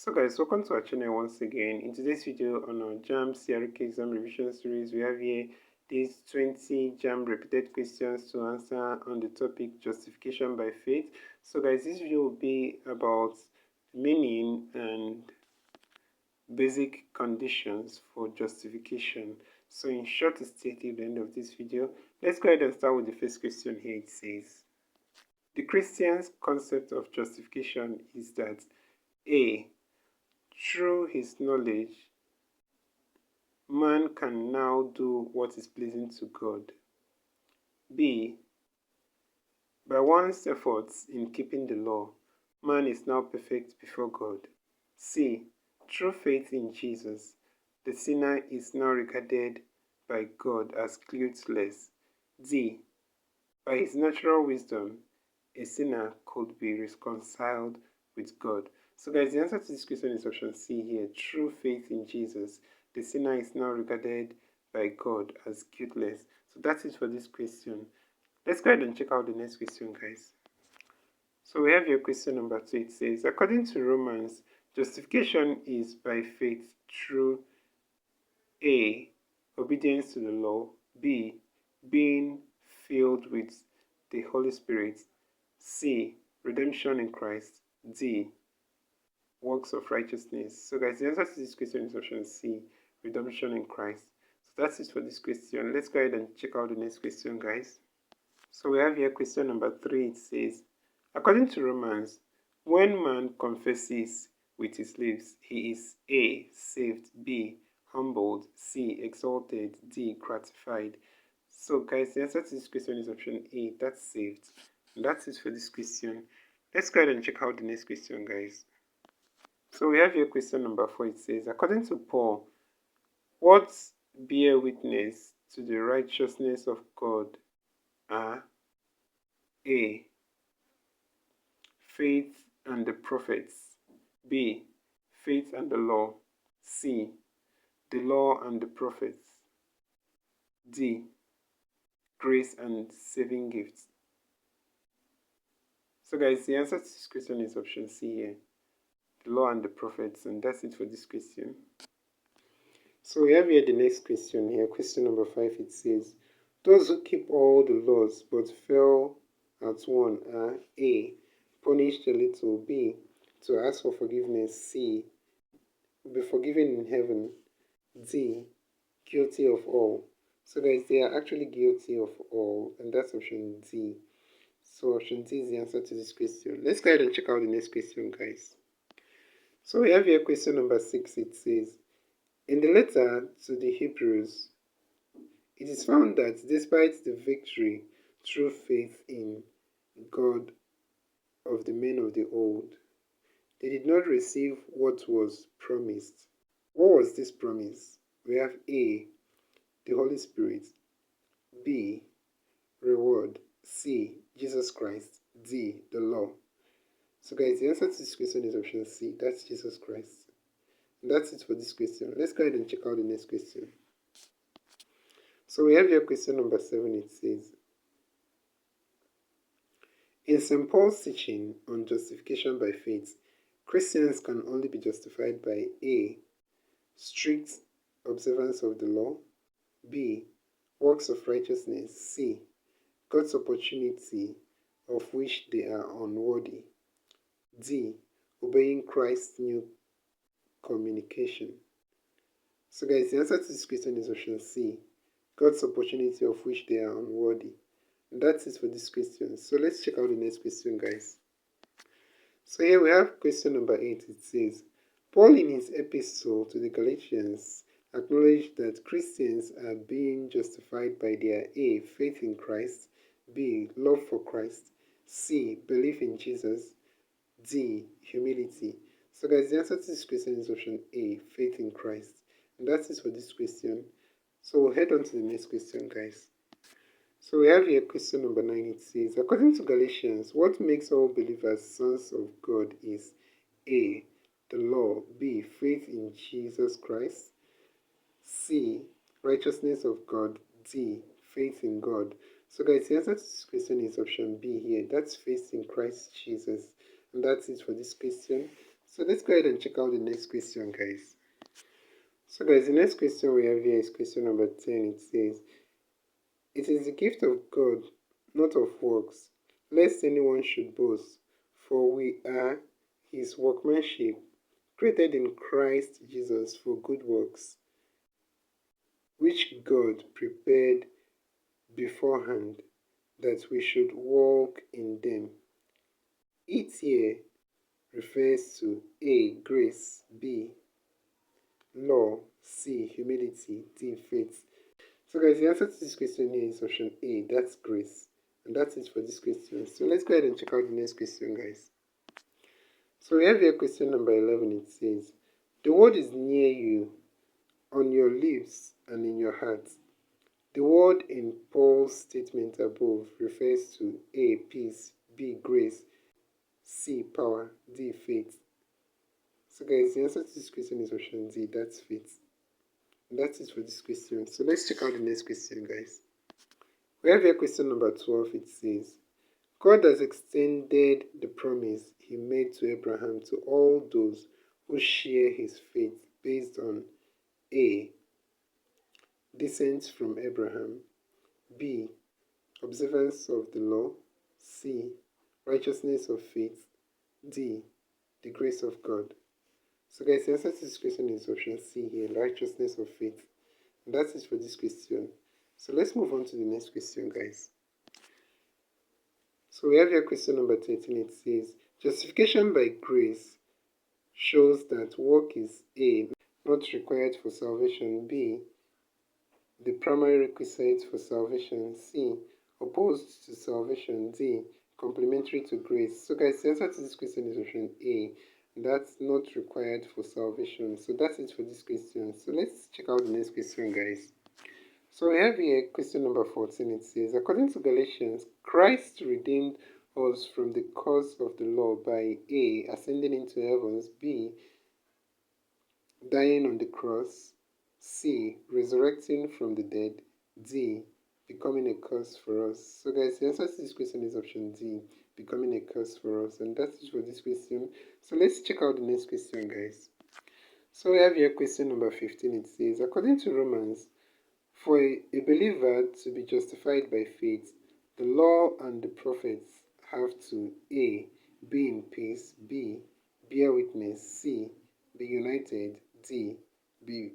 So guys, welcome to our channel once again. In today's video on our JAMB CRK exam revision series, we have here these 20 JAMB repeated questions to answer on the topic justification by faith. So guys, this video will be about meaning and basic conditions for justification. So in short, to stay till the end of this video, let's go ahead and start with the first question here. It says, the Christian's concept of justification is that A. Through his knowledge, man can now do what is pleasing to God. B. By one's efforts in keeping the law, man is now perfect before God. C. Through faith in Jesus, the sinner is now regarded by God as guiltless. D. By his natural wisdom, a sinner could be reconciled with God. So guys, the answer to this question is option C here. Through faith in Jesus, the sinner is now regarded by God as guiltless. So that's it for this question. Let's go ahead and check out the next question, guys. So we have here question number 2. It says, according to Romans, justification is by faith through A. Obedience to the law. B. Being filled with the Holy Spirit. C. Redemption in Christ. D. Works of righteousness. So guys, the answer to this question is option C, redemption in Christ. So that's it for this question. Let's go ahead and check out the next question, guys. So we have here question number 3. It says, according to Romans, when man confesses with his lips, he is A. saved, B. humbled, C. exalted, D. gratified. So guys, the answer to this question is option A, that's saved. And that's it for this question. Let's go ahead and check out the next question, guys. So we have here question number 4. It says, according to Paul, what bear witness to the righteousness of God are A. faith and the prophets, B. faith and the law, C. the law and the prophets, D. grace and saving gifts. So guys, the answer to this question is option C here, the law and the prophets, and that's it for this question. So we have here the next question here, question number 5. It says, those who keep all the laws but fail at one are A. punished a little, B. to ask for forgiveness, C. be forgiven in heaven, D. guilty of all. So guys, they are actually guilty of all, and that's option D. So option D is the answer to this question. Let's go ahead and check out the next question, guys. So we have here question number 6. It says, in the letter to the Hebrews, it is found that despite the victory through faith in God of the men of the old, they did not receive what was promised. What was this promise? We have A. the Holy Spirit, B. reward, C. Jesus Christ, D. the law. So guys, the answer to this question is option C, that's Jesus Christ. And that's it for this question. Let's go ahead and check out the next question. So we have here question number 7. It says, in St. Paul's teaching on justification by faith, Christians can only be justified by A. strict observance of the law, B. works of righteousness, C. God's opportunity of which they are unworthy, D. obeying Christ's new communication. So guys, the answer to this question is option C, God's opportunity of which they are unworthy. And that's it for this question. So let's check out the next question, guys. So here we have question number 8. It says, Paul in his epistle to the Galatians acknowledged that Christians are being justified by their A. faith in Christ, B. love for Christ, C. belief in Jesus, D. humility. So guys, the answer to this question is option A, faith in Christ. And that's it for this question. So we'll head on to the next question, guys. So we have here question number 9. It says, according to Galatians, what makes all believers sons of God is A. the law, B. faith in Jesus Christ, C. righteousness of God, D. faith in God. So guys, the answer to this question is option B here, that's faith in Christ Jesus. And that's it for this question. So let's go ahead and check out the next question, guys. So guys, the next question we have here is question number 10. It says, "It is the gift of God, not of works, lest anyone should boast. For we are his workmanship, created in Christ Jesus for good works, which God prepared beforehand that we should walk in them." It here refers to A. Grace, B. Law, C. Humility, D. Faith. So guys, the answer to this question here is option A, that's grace. And that's it for this question. So let's go ahead and check out the next question, guys. So we have here question number 11. It says, "The word is near you, on your lips and in your heart." The word in Paul's statement above refers to A. Peace, B. Grace, C. Power, D. Faith. So guys, the answer to this question is option D, that's faith. And that's it for this question. So let's check out the next question, guys. We have here question number 12. It says, "God has extended the promise he made to Abraham to all those who share his faith based on A. Descent from Abraham, B. Observance of the law, C. Righteousness of faith, D. The grace of God." So guys, the answer to this question is option C here, righteousness of faith. And that's it for this question. So let's move on to the next question, guys. So we have here question number 13. It says, "Justification by grace shows that work is A. Not required for salvation, B. The primary requisite for salvation, C. Opposed to salvation, D. Complementary to grace." So guys, the answer to this question is option A. That's not required for salvation. So that's it for this question. So let's check out the next question, guys. So we have here question number 14. It says, "According to Galatians, Christ redeemed us from the curse of the law by A. Ascending into heavens, B. Dying on the cross, C. Resurrecting from the dead, D. Becoming a curse for us." So guys, the answer to this question is option D, becoming a curse for us. And that's it for this question. So let's check out the next question, guys. So we have here question number 15. It says, "According to Romans, for a believer to be justified by faith, the law and the prophets have to A. Be in peace, B. Bear witness, C. Be united, D. Be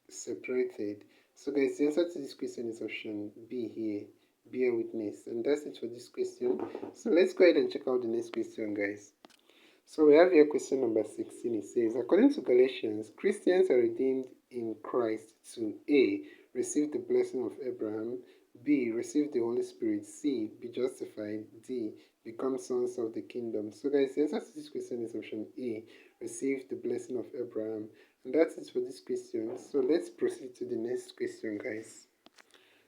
separated." So guys, the answer to this question is option B here, bear witness. And that's it for this question. So let's go ahead and check out the next question, guys. So we have here question number 16. It says, "According to Galatians, Christians are redeemed in Christ to A. Receive the blessing of Abraham, B. Receive the Holy Spirit, C. Be justified, D. Become sons of the kingdom." So guys, the answer to this question is option A. Receive the blessing of Abraham. And that's it for this question. So let's proceed to the next question, guys.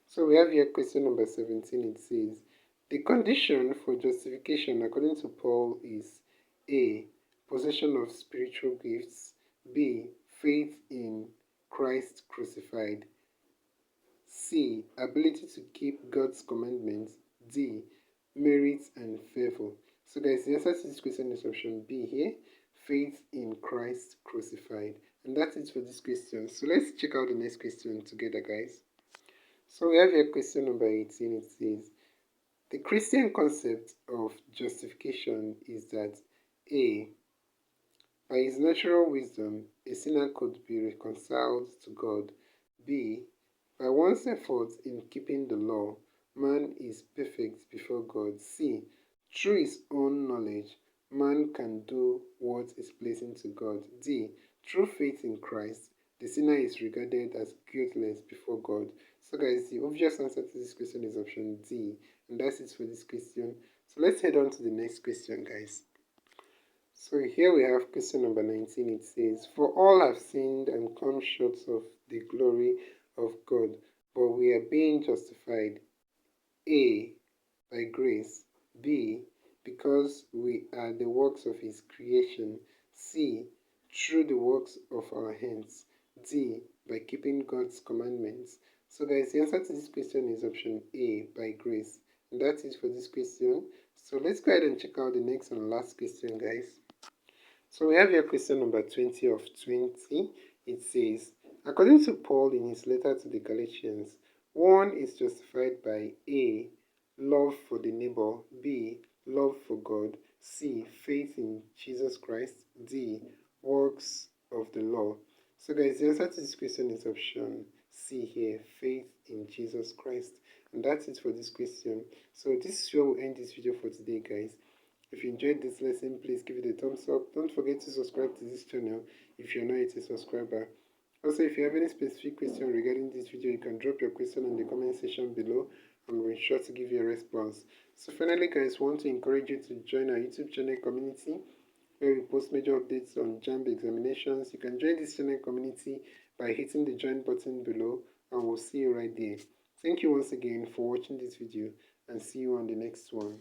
So we have here question number 17. It says, "The condition for justification according to Paul is A. Possession of spiritual gifts, B. Faith in Christ crucified, C. Ability to keep God's commandments, D. Merit and favor." So guys, the answer to this question is option B here, faith in Christ crucified. And that's it for this question. So let's check out the next question together, guys. So we have here question number 18. It says, "The Christian concept of justification is that A. By his natural wisdom, a sinner could be reconciled to God. B. By one's efforts in keeping the law, man is perfect before God. C. Through his own knowledge, man can do what is pleasing to God. D. Through faith in Christ, the sinner is regarded as guiltless before God." So guys, the obvious answer to this question is option D. And that's it for this question. So let's head on to the next question, guys. So here we have question number 19. It says, "For all have sinned and come short of the glory of God, but we are being justified A. By grace, B. Because we are the works of his creation, C. Through the works of our hands, D. By keeping God's commandments." So guys, the answer to this question is option A, by grace. And that's it for this question. So let's go ahead and check out the next and last question, guys. So we have here question number 20 of 20. It says, according to Paul in his letter to the Galatians, one is justified by A, love for the neighbor, B, love for God, C, faith in Jesus Christ, D, works of the law. So guys, the answer to this question is option C here, faith in Jesus Christ. And that's it for this question. So this is where we'll end this video for today, guys. If you enjoyed this lesson, please give it a thumbs up. Don't forget to subscribe to this channel if you're not yet a subscriber. Also, if you have any specific question regarding this video, you can drop your question in the comment section below and we'll be sure to give you a response. So finally, guys, we want to encourage you to join our YouTube channel community where we post major updates on JAMB examinations. You can join this channel community by hitting the join button below and we'll see you right there. Thank you once again for watching this video and see you on the next one.